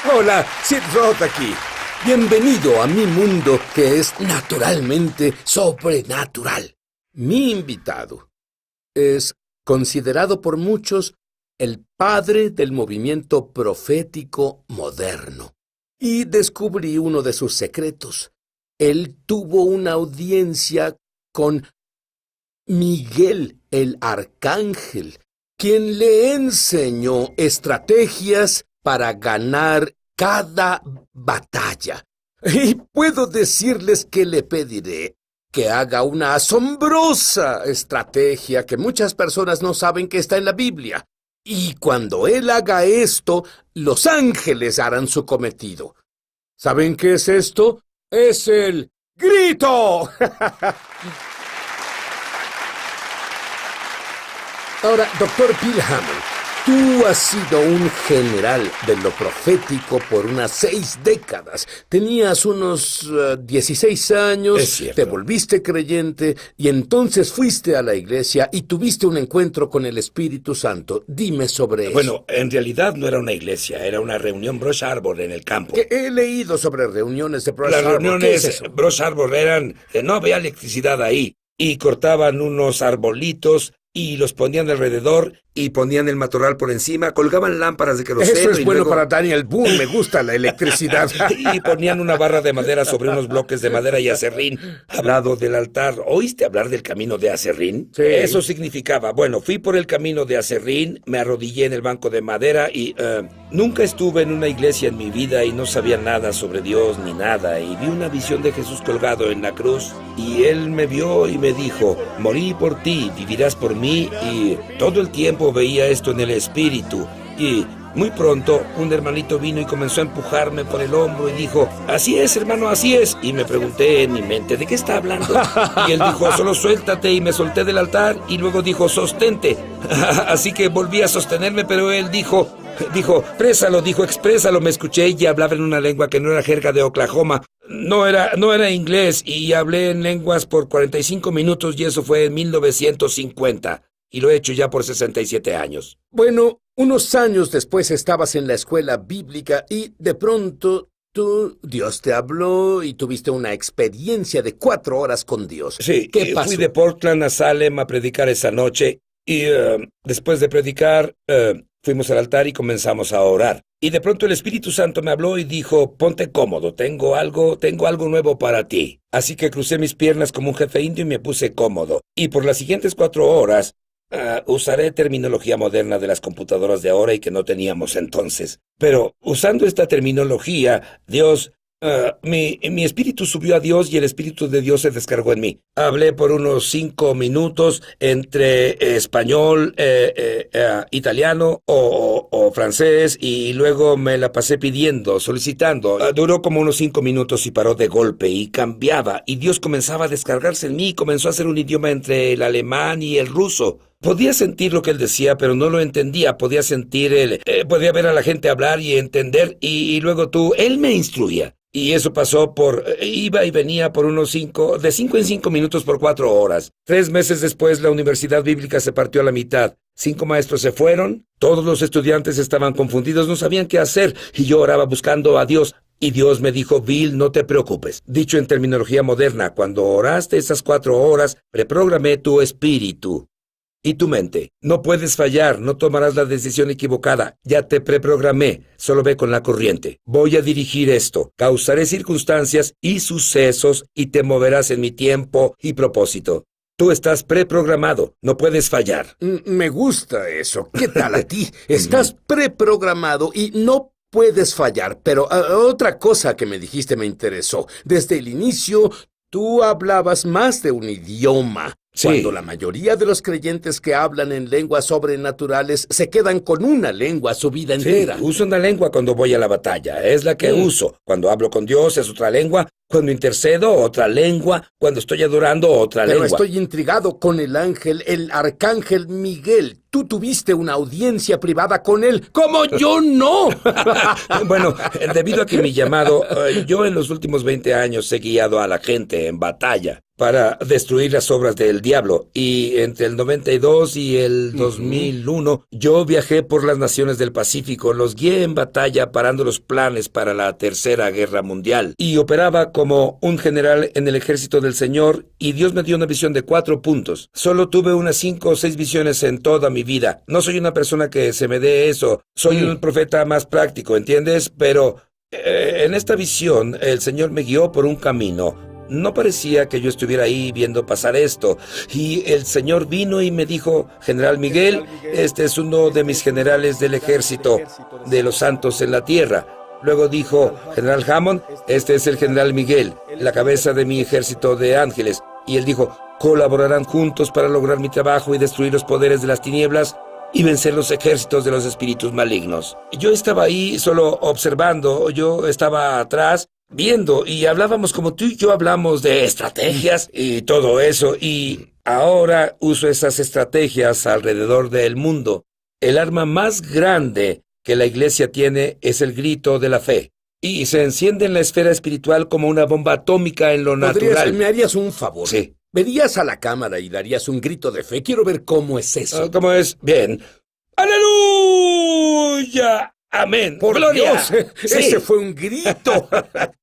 Hola, Sid Roth aquí. Bienvenido a mi mundo que es naturalmente sobrenatural. Mi invitado es considerado por muchos el padre del movimiento profético moderno. Y descubrí uno de sus secretos. Él tuvo una audiencia con Miguel el Arcángel, quien le enseñó estrategias para ganar cada batalla. Y puedo decirles que le pediré que haga una asombrosa estrategia que muchas personas no saben que está en la Biblia. Y cuando él haga esto, los ángeles harán su cometido. ¿Saben qué es esto? ¡Es el grito! Ahora, Dr. Bill Hamon, tú has sido un general de lo profético por unas 6 décadas. Tenías unos 16 años, Es cierto. te volviste creyente y entonces fuiste a la iglesia y tuviste un encuentro con el Espíritu Santo. Dime sobre eso. Bueno, en realidad no era una iglesia, era una reunión Brush Arbor en el campo. Que he leído sobre reuniones de Brush Las Arbor. ¿Qué reuniones es eso? Brush Arbor eran, no había electricidad ahí, y cortaban unos arbolitos y los ponían alrededor y ponían el matorral por encima, colgaban lámparas de queroseno. Eso es y bueno luego- para Daniel Boone, me gusta la electricidad. y ponían una barra de madera sobre unos bloques de madera y acerrín al lado del altar. ¿Oíste hablar del camino de acerrín? Sí. Eso significaba, bueno, fui por el camino de acerrín, me arrodillé en el banco de madera y nunca estuve en una iglesia en mi vida y no sabía nada sobre Dios ni nada, y vi una visión de Jesús colgado en la cruz y él me vio y me dijo, morí por ti, vivirás por mí, y todo el tiempo veía esto en el espíritu. Y muy pronto un hermanito vino y comenzó a empujarme por el hombro y dijo, así es, hermano, así es. Y me pregunté en mi mente, ¿de qué está hablando? Y él dijo, solo suéltate, y me solté del altar y luego dijo, sostente. Así que volví a sostenerme, pero él dijo, exprésalo, exprésalo. Me escuché y hablaba en una lengua que no era jerga de Oklahoma. No era inglés, y hablé en lenguas por 45 minutos y eso fue en 1950. Y lo he hecho ya por 67 años. Bueno, unos años después estabas en la escuela bíblica y de pronto Dios te habló y tuviste una experiencia de 4 horas con Dios. Sí, ¿Qué pasó? fui de Portland a Salem a predicar esa noche y después de predicar fuimos al altar y comenzamos a orar. Y de pronto el Espíritu Santo me habló y dijo, ponte cómodo, tengo algo nuevo para ti. Así que crucé mis piernas como un jefe indio y me puse cómodo. Y por las siguientes 4 horas usaré terminología moderna de las computadoras de ahora y que no teníamos entonces. Pero usando esta terminología, Dios... mi espíritu subió a Dios y el Espíritu de Dios se descargó en mí. Hablé por unos 5 minutos entre español, italiano o francés, y luego me la pasé pidiendo, solicitando. Duró como unos 5 minutos y paró de golpe y cambiaba, y Dios comenzaba a descargarse en mí y comenzó a hacer un idioma entre el alemán y el ruso. Podía sentir lo que él decía, pero no lo entendía. Podía sentir podía ver a la gente hablar y entender, y luego él me instruía. Y eso pasó iba y venía por unos 5 en 5 minutos por 4 horas. 3 meses después, la universidad bíblica se partió a la mitad. 5 maestros se fueron, todos los estudiantes estaban confundidos, no sabían qué hacer, y yo oraba buscando a Dios. Y Dios me dijo, Bill, no te preocupes. Dicho en terminología moderna, cuando oraste esas 4 horas, reprogramé tu espíritu y tu mente. No puedes fallar, no tomarás la decisión equivocada. Ya te preprogramé, solo ve con la corriente. Voy a dirigir esto, causaré circunstancias y sucesos y te moverás en mi tiempo y propósito. Tú estás preprogramado, no puedes fallar. Me gusta eso. ¿Qué tal a ti? Estás preprogramado y no puedes fallar. Pero otra cosa que me dijiste me interesó. Desde el inicio, tú hablabas más de un idioma. Sí. Cuando la mayoría de los creyentes que hablan en lenguas sobrenaturales se quedan con una lengua su vida entera. Sí, uso una lengua cuando voy a la batalla, es la que uso. Cuando hablo con Dios es otra lengua, cuando intercedo otra lengua, cuando estoy adorando otra Pero lengua. estoy intrigado con el arcángel Miguel. Tú tuviste una audiencia privada con él, como yo no. Bueno, debido a que mi llamado, yo en los últimos 20 años he guiado a la gente en batalla. para destruir las obras del diablo. Y entre el 92 y el 2001, yo viajé por las naciones del Pacífico, los guié en batalla parando los planes para la Tercera Guerra Mundial. Y operaba como un general en el ejército del Señor, y Dios me dio una visión de 4 puntos. Solo tuve unas 5 o 6 visiones en toda mi vida. No soy una persona que se me dé eso. Soy un profeta más práctico, ¿entiendes? Pero en esta visión, el Señor me guió por un camino. No parecía que yo estuviera ahí viendo pasar esto. Y el Señor vino y me dijo: General Miguel, este es uno de mis generales del ejército de los santos en la tierra. Luego dijo: General Hammond, este es el General Miguel, la cabeza de mi ejército de ángeles. Y él dijo: colaborarán juntos para lograr mi trabajo y destruir los poderes de las tinieblas y vencer los ejércitos de los espíritus malignos. Yo estaba ahí solo observando, yo estaba atrás viendo, y hablábamos como tú y yo hablamos de estrategias y todo eso, y ahora uso esas estrategias alrededor del mundo. El arma más grande que la iglesia tiene es el grito de la fe, y se enciende en la esfera espiritual como una bomba atómica en lo natural. ¿Me harías un favor? Sí. Verías a la cámara y darías un grito de fe. Quiero ver cómo es eso. ¿Cómo es? Bien. ¡Aleluya! ¡Amén! ¡Por ¡Gloria! Dios! Sí. Ese fue un grito.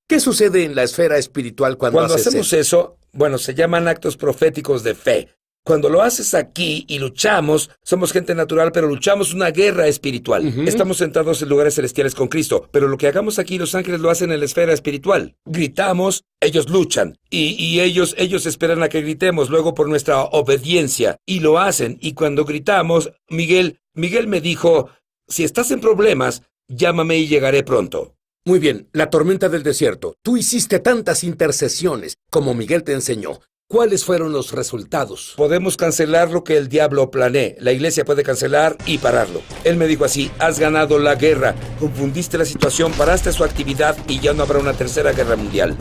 ¿Qué sucede en la esfera espiritual cuando hacemos eso? Bueno, se llaman actos proféticos de fe. Cuando lo haces aquí y luchamos, somos gente natural, pero luchamos una guerra espiritual. Estamos sentados en lugares celestiales con Cristo, pero lo que hagamos aquí, los ángeles lo hacen en la esfera espiritual. Gritamos, ellos luchan, y ellos esperan a que gritemos, luego por nuestra obediencia, y lo hacen. Y cuando gritamos, Miguel me dijo: si estás en problemas, llámame y llegaré pronto. Muy bien, la tormenta del desierto. Tú hiciste tantas intercesiones como Miguel te enseñó. ¿Cuáles fueron los resultados? Podemos cancelar lo que el diablo planee. La iglesia puede cancelar y pararlo. Él me dijo así: has ganado la guerra, confundiste la situación, paraste su actividad y ya no habrá una tercera guerra mundial.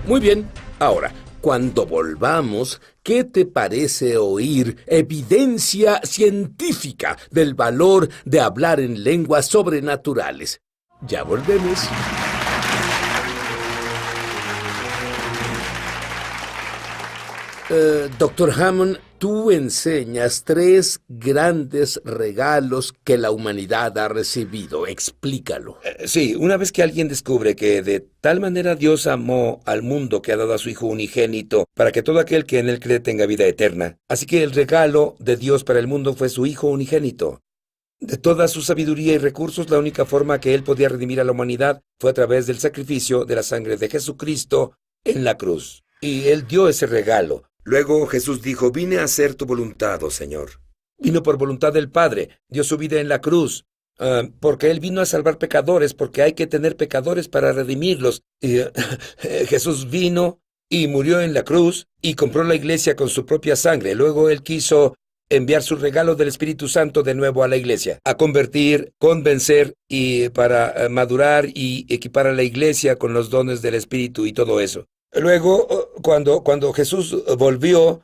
Muy bien. Ahora, cuando volvamos, ¿qué te parece oír evidencia científica del valor de hablar en lenguas sobrenaturales? Ya volvemos. Dr. Hammond, tú enseñas 3 grandes regalos que la humanidad ha recibido. Explícalo. Sí, una vez que alguien descubre que de tal manera Dios amó al mundo que ha dado a su Hijo unigénito para que todo aquel que en él cree tenga vida eterna. Así que el regalo de Dios para el mundo fue su Hijo unigénito. De toda su sabiduría y recursos, la única forma que él podía redimir a la humanidad fue a través del sacrificio de la sangre de Jesucristo en la cruz. Y él dio ese regalo. Luego Jesús dijo: vine a hacer tu voluntad, oh Señor. Vino por voluntad del Padre, dio su vida en la cruz, porque Él vino a salvar pecadores, porque hay que tener pecadores para redimirlos. Y Jesús vino y murió en la cruz y compró la iglesia con su propia sangre. Luego Él quiso enviar su regalo del Espíritu Santo de nuevo a la iglesia, a convertir, convencer y para madurar y equipar a la iglesia con los dones del Espíritu y todo eso. Luego, cuando Jesús volvió,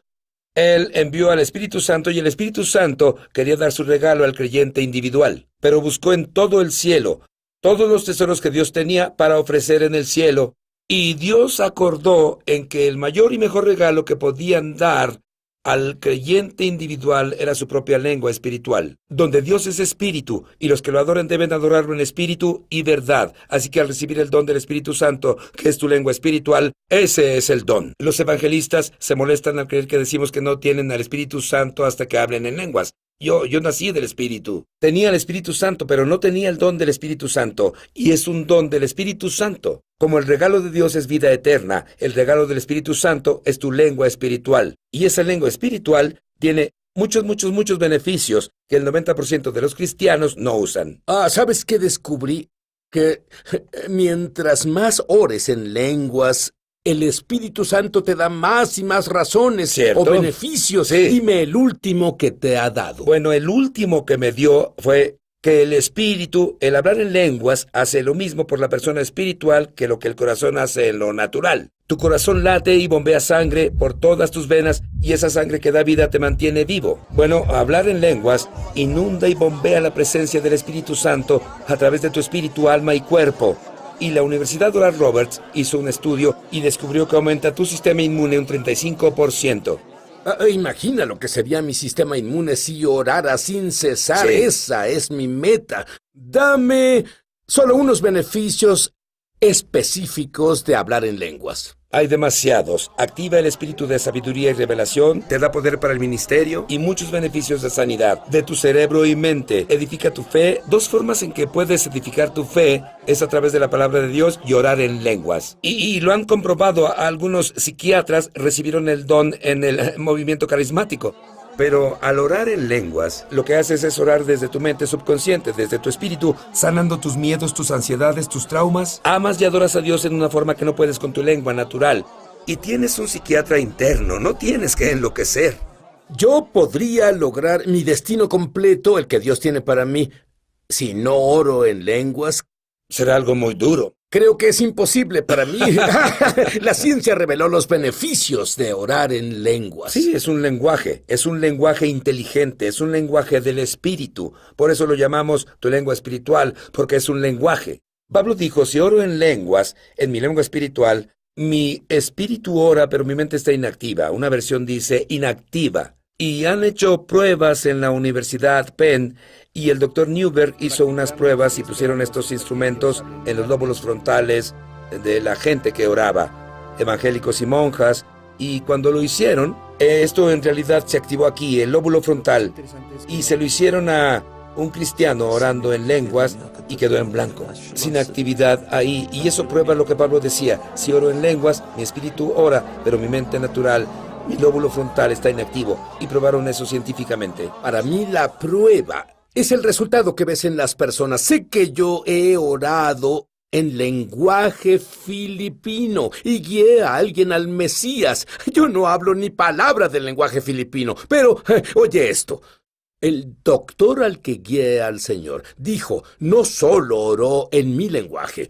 Él envió al Espíritu Santo, y el Espíritu Santo quería dar su regalo al creyente individual, pero buscó en todo el cielo todos los tesoros que Dios tenía para ofrecer en el cielo, y Dios acordó en que el mayor y mejor regalo que podían dar al creyente individual era su propia lengua espiritual, donde Dios es espíritu, y los que lo adoren deben adorarlo en espíritu y verdad. Así que al recibir el don del Espíritu Santo, que es tu lengua espiritual, ese es el don. Los evangelistas se molestan al creer que decimos que no tienen al Espíritu Santo hasta que hablen en lenguas. Yo nací del Espíritu. Tenía el Espíritu Santo, pero no tenía el don del Espíritu Santo, y es un don del Espíritu Santo. Como el regalo de Dios es vida eterna, el regalo del Espíritu Santo es tu lengua espiritual. Y esa lengua espiritual tiene muchos beneficios que el 90% de los cristianos no usan. ¿Sabes qué descubrí? Que mientras más ores en lenguas, el Espíritu Santo te da más y más razones. ¿Cierto? O beneficios. Sí. Dime el último que te ha dado. Bueno, el último que me dio fue que el espíritu, el hablar en lenguas, hace lo mismo por la persona espiritual que lo que el corazón hace en lo natural. Tu corazón late y bombea sangre por todas tus venas, y esa sangre que da vida te mantiene vivo. Bueno, hablar en lenguas inunda y bombea la presencia del Espíritu Santo a través de tu espíritu, alma y cuerpo. Y la Universidad Oral Roberts hizo un estudio y descubrió que aumenta tu sistema inmune un 35%. Imagina lo que sería mi sistema inmune si orara sin cesar. Sí. Esa es mi meta. Dame solo unos beneficios específicos de hablar en lenguas. Hay demasiados. Activa el espíritu de sabiduría y revelación, te da poder para el ministerio y muchos beneficios de sanidad de tu cerebro y mente. Edifica tu fe. Dos formas en que puedes edificar tu fe es a través de la palabra de Dios y orar en lenguas. Y lo han comprobado. Algunos psiquiatras recibieron el don en el movimiento carismático. Pero al orar en lenguas, lo que haces es orar desde tu mente subconsciente, desde tu espíritu, sanando tus miedos, tus ansiedades, tus traumas. Amas y adoras a Dios en una forma que no puedes con tu lengua natural. Y tienes un psiquiatra interno, no tienes que enloquecer. Yo podría lograr mi destino completo, el que Dios tiene para mí, si no oro en lenguas. Será algo muy duro. Creo que es imposible para mí. La ciencia reveló los beneficios de orar en lenguas. Sí, es un lenguaje inteligente, es un lenguaje del espíritu. Por eso lo llamamos tu lengua espiritual, porque es un lenguaje. Pablo dijo, si oro en lenguas, en mi lengua espiritual, mi espíritu ora, pero mi mente está inactiva. Una versión dice inactiva. Y han hecho pruebas en la Universidad Penn, y el Dr. Newberg hizo unas pruebas y pusieron estos instrumentos en los lóbulos frontales de la gente que oraba, evangélicos y monjas, y cuando lo hicieron, esto en realidad se activó aquí, el lóbulo frontal, y se lo hicieron a un cristiano orando en lenguas y quedó en blanco, sin actividad ahí, y eso prueba lo que Pablo decía, si oro en lenguas, mi espíritu ora, pero mi mente natural, mi lóbulo frontal está inactivo, y probaron eso científicamente. Para mí la prueba es el resultado que ves en las personas. Sé que yo he orado en lenguaje filipino y guié a alguien al Mesías. Yo no hablo ni palabra del lenguaje filipino, pero oye esto. El doctor al que guié al Señor dijo, no solo oró en mi lenguaje.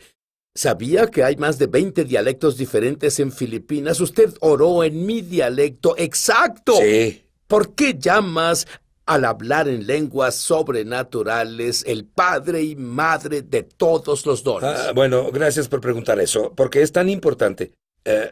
¿Sabía que hay más de 20 dialectos diferentes en Filipinas? Usted oró en mi dialecto exacto. Sí. ¿Por qué llamas al hablar en lenguas sobrenaturales el padre y madre de todos los dones? Bueno, gracias por preguntar eso, porque es tan importante.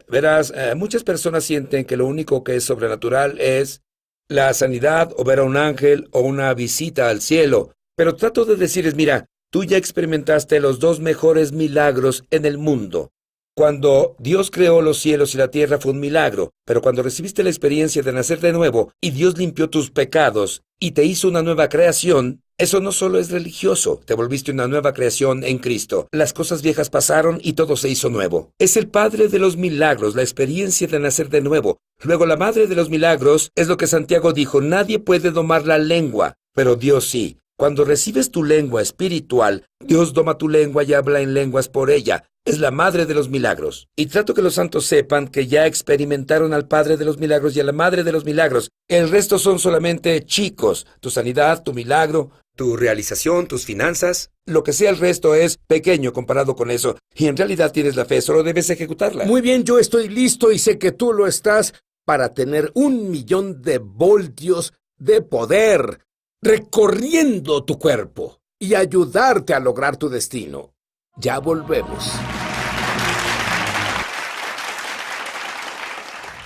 Verás, muchas personas sienten que lo único que es sobrenatural es la sanidad o ver a un ángel o una visita al cielo. Pero trato de decirles, mira, tú ya experimentaste los dos mejores milagros en el mundo. Cuando Dios creó los cielos y la tierra fue un milagro, pero cuando recibiste la experiencia de nacer de nuevo y Dios limpió tus pecados y te hizo una nueva creación, eso no solo es religioso, te volviste una nueva creación en Cristo. Las cosas viejas pasaron y todo se hizo nuevo. Es el Padre de los milagros, la experiencia de nacer de nuevo. Luego la Madre de los milagros es lo que Santiago dijo, nadie puede domar la lengua, pero Dios sí. Cuando recibes tu lengua espiritual, Dios doma tu lengua y habla en lenguas por ella. Es la madre de los milagros. Y trato que los santos sepan que ya experimentaron al Padre de los milagros y a la Madre de los milagros. El resto son solamente chicos. Tu sanidad, tu milagro, tu realización, tus finanzas. Lo que sea el resto es pequeño comparado con eso. Y en realidad tienes la fe, solo debes ejecutarla. Muy bien, yo estoy listo y sé que tú lo estás para tener 1.000.000 de voltios de poder recorriendo tu cuerpo y ayudarte a lograr tu destino. Ya volvemos.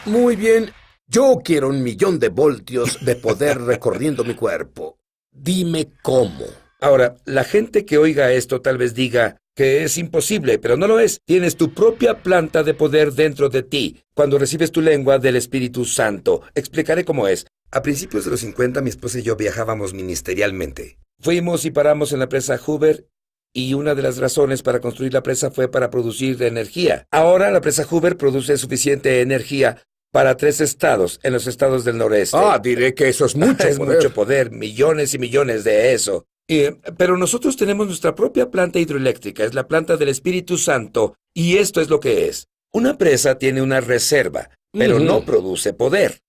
Muy bien, yo quiero 1.000.000 de voltios de poder recorriendo mi cuerpo. Dime cómo. Ahora, la gente que oiga esto tal vez diga que es imposible, pero no lo es. Tienes tu propia planta de poder dentro de ti cuando recibes tu lengua del Espíritu Santo. Explicaré cómo es. A principios de los 50, mi esposa y yo viajábamos ministerialmente. Fuimos y paramos en la presa Hoover, y una de las razones para construir la presa fue para producir energía. Ahora la presa Hoover produce suficiente energía para 3 estados, en los estados del noreste. Diré que eso es mucho Es poder. mucho poder, millones y millones de eso. Pero nosotros tenemos nuestra propia planta hidroeléctrica, es la planta del Espíritu Santo, y esto es lo que es. Una presa tiene una reserva, pero no produce poder.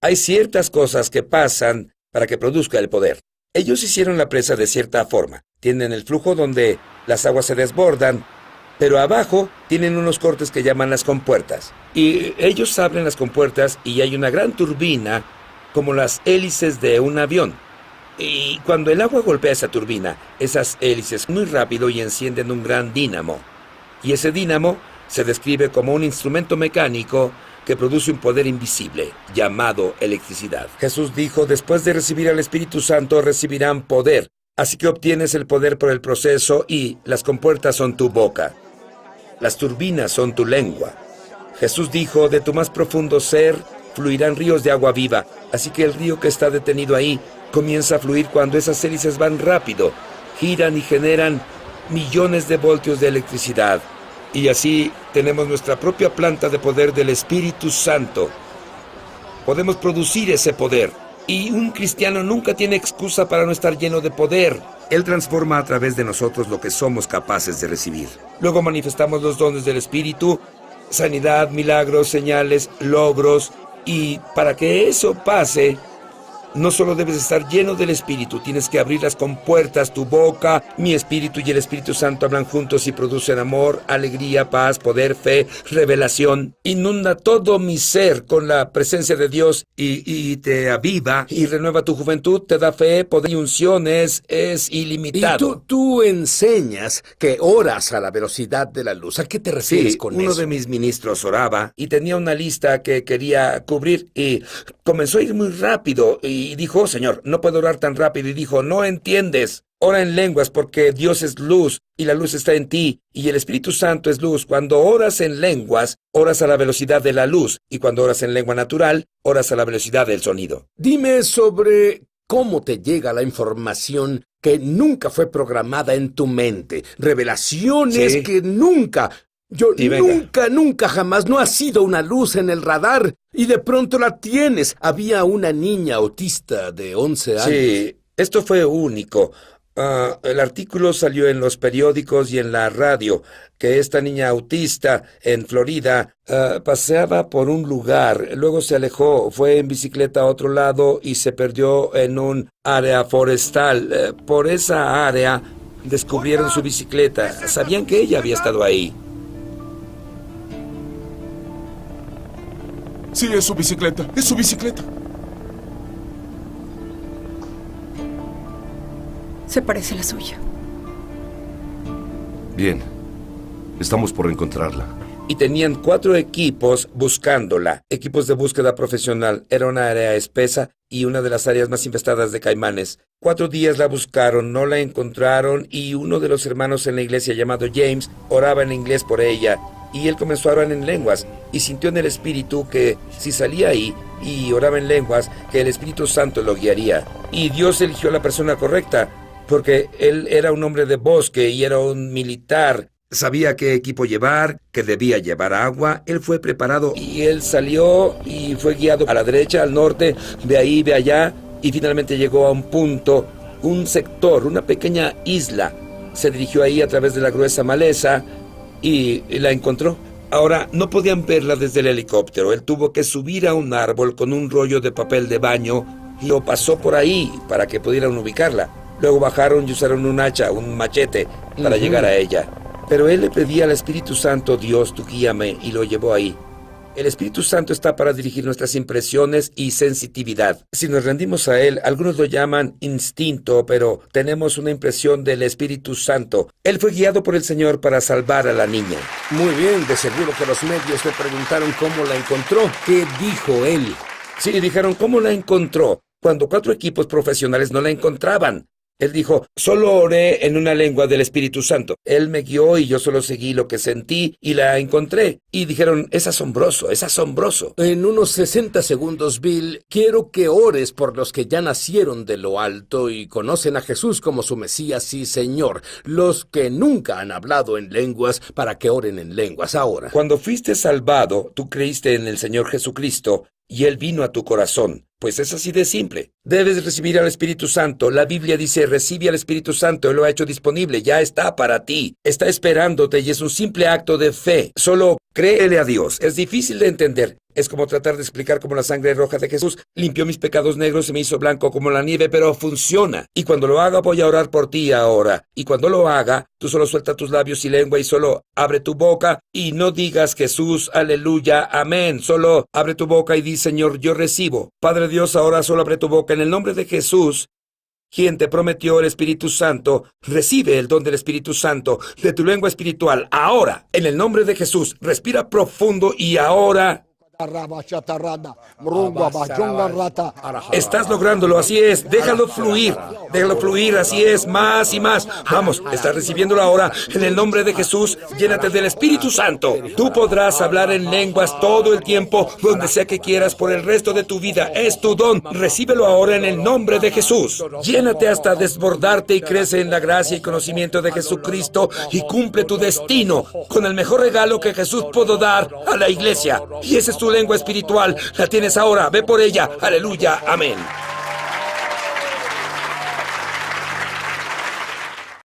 Hay ciertas cosas que pasan para que produzca el poder. Ellos hicieron la presa de cierta forma. Tienen el flujo donde las aguas se desbordan, pero abajo tienen unos cortes que llaman las compuertas. Y ellos abren las compuertas y hay una gran turbina como las hélices de un avión. Y cuando el agua golpea esa turbina, esas hélices muy rápido y encienden un gran dínamo. Y ese dínamo se describe como un instrumento mecánico que produce un poder invisible, llamado electricidad. Jesús dijo, después de recibir al Espíritu Santo, recibirán poder. Así que obtienes el poder por el proceso y las compuertas son tu boca. Las turbinas son tu lengua. Jesús dijo, de tu más profundo ser fluirán ríos de agua viva. Así que el río que está detenido ahí comienza a fluir cuando esas hélices van rápido, giran y generan millones de voltios de electricidad. Y así tenemos nuestra propia planta de poder del Espíritu Santo. Podemos producir ese poder. Y un cristiano nunca tiene excusa para no estar lleno de poder. Él transforma a través de nosotros lo que somos capaces de recibir. Luego manifestamos los dones del Espíritu, sanidad, milagros, señales, logros. Y para que eso pase, no solo debes estar lleno del Espíritu, tienes que abrir las compuertas, tu boca. Mi Espíritu y el Espíritu Santo hablan juntos y producen amor, alegría, paz, poder, fe, revelación. Inunda todo mi ser con la presencia de Dios y te aviva y renueva tu juventud, te da fe, poder y unciones, es ilimitado. Y tú enseñas que oras a la velocidad de la luz. ¿A qué te refieres con eso? Uno de mis ministros oraba y tenía una lista que quería cubrir y comenzó a ir muy rápido y dijo, oh, Señor, no puedo orar tan rápido. Y dijo, no entiendes. Ora en lenguas porque Dios es luz y la luz está en ti y el Espíritu Santo es luz. Cuando oras en lenguas, oras a la velocidad de la luz y cuando oras en lengua natural, oras a la velocidad del sonido. Dime sobre cómo te llega la información que nunca fue programada en tu mente. Revelaciones Sí. que nunca... Y venga. nunca jamás no ha sido una luz en el radar y de pronto la tienes. Había una niña autista de 11 años. Sí, esto fue único. El artículo salió en los periódicos y en la radio, que esta niña autista en Florida paseaba por un lugar, luego se alejó, fue en bicicleta a otro lado y se perdió en un área forestal. Por esa área descubrieron su bicicleta. Sabían que ella había estado ahí. Sí, es su bicicleta. Es su bicicleta. Se parece a la suya. Bien. Estamos por encontrarla. Y tenían 4 equipos buscándola, equipos de búsqueda profesional. Era una área espesa y una de las áreas más infestadas de caimanes. 4 días la buscaron, no la encontraron y uno de los hermanos en la iglesia llamado James oraba en inglés por ella. Y él comenzó a orar en lenguas y sintió en el Espíritu que si salía ahí y oraba en lenguas, que el Espíritu Santo lo guiaría. Y Dios eligió a la persona correcta, porque él era un hombre de bosque y era un militar. Sabía qué equipo llevar, que debía llevar agua. Él fue preparado y él salió y fue guiado a la derecha, al norte, de ahí, de allá, y finalmente llegó a un punto, un sector, una pequeña isla. Se dirigió ahí a través de la gruesa maleza y la encontró. Ahora, no podían verla desde el helicóptero. Él tuvo que subir a un árbol con un rollo de papel de baño y lo pasó por ahí para que pudieran ubicarla. Luego bajaron y usaron un hacha, un machete, para llegar a ella. Pero él le pedía al Espíritu Santo, Dios, tú guíame, y lo llevó ahí. El Espíritu Santo está para dirigir nuestras impresiones y sensitividad. Si nos rendimos a Él, algunos lo llaman instinto, pero tenemos una impresión del Espíritu Santo. Él fue guiado por el Señor para salvar a la niña. Muy bien, de seguro que los medios le preguntaron cómo la encontró. ¿Qué dijo él? Sí, dijeron, ¿cómo la encontró? Cuando 4 equipos profesionales no la encontraban. Él dijo, solo oré en una lengua del Espíritu Santo. Él me guió y yo solo seguí lo que sentí y la encontré. Y dijeron, es asombroso, es asombroso. En unos 60 segundos, Bill, quiero que ores por los que ya nacieron de lo alto y conocen a Jesús como su Mesías y Señor. Los que nunca han hablado en lenguas, para que oren en lenguas ahora. Cuando fuiste salvado, tú creíste en el Señor Jesucristo y Él vino a tu corazón. Pues es así de simple. Debes recibir al Espíritu Santo. La Biblia dice, recibe al Espíritu Santo. Él lo ha hecho disponible. Ya está para ti. Está esperándote y es un simple acto de fe. Solo créele a Dios. Es difícil de entender. Es como tratar de explicar cómo la sangre roja de Jesús limpió mis pecados negros y me hizo blanco como la nieve, pero funciona. Y cuando lo haga, voy a orar por ti ahora. Y cuando lo haga, tú solo suelta tus labios y lengua y solo abre tu boca y no digas Jesús, aleluya, amén. Solo abre tu boca y di, Señor, yo recibo. Padre Dios, ahora solo abre tu boca en el nombre de Jesús. quien te prometió el Espíritu Santo, recibe el don del Espíritu Santo de tu lengua espiritual. Ahora, en el nombre de Jesús, respira profundo y ahora... Estás lográndolo, así es. Déjalo fluir, así es, más y más. Vamos, estás recibiéndolo ahora. En el nombre de Jesús, llénate del Espíritu Santo. Tú podrás hablar en lenguas todo el tiempo, donde sea que quieras, por el resto de tu vida. Es tu don. Recíbelo ahora en el nombre de Jesús. Llénate hasta desbordarte y crece en la gracia y conocimiento de Jesucristo y cumple tu destino con el mejor regalo que Jesús pudo dar a la iglesia. Y esa es tu lengua espiritual. La tienes ahora. Ve por ella. Aleluya. Amén.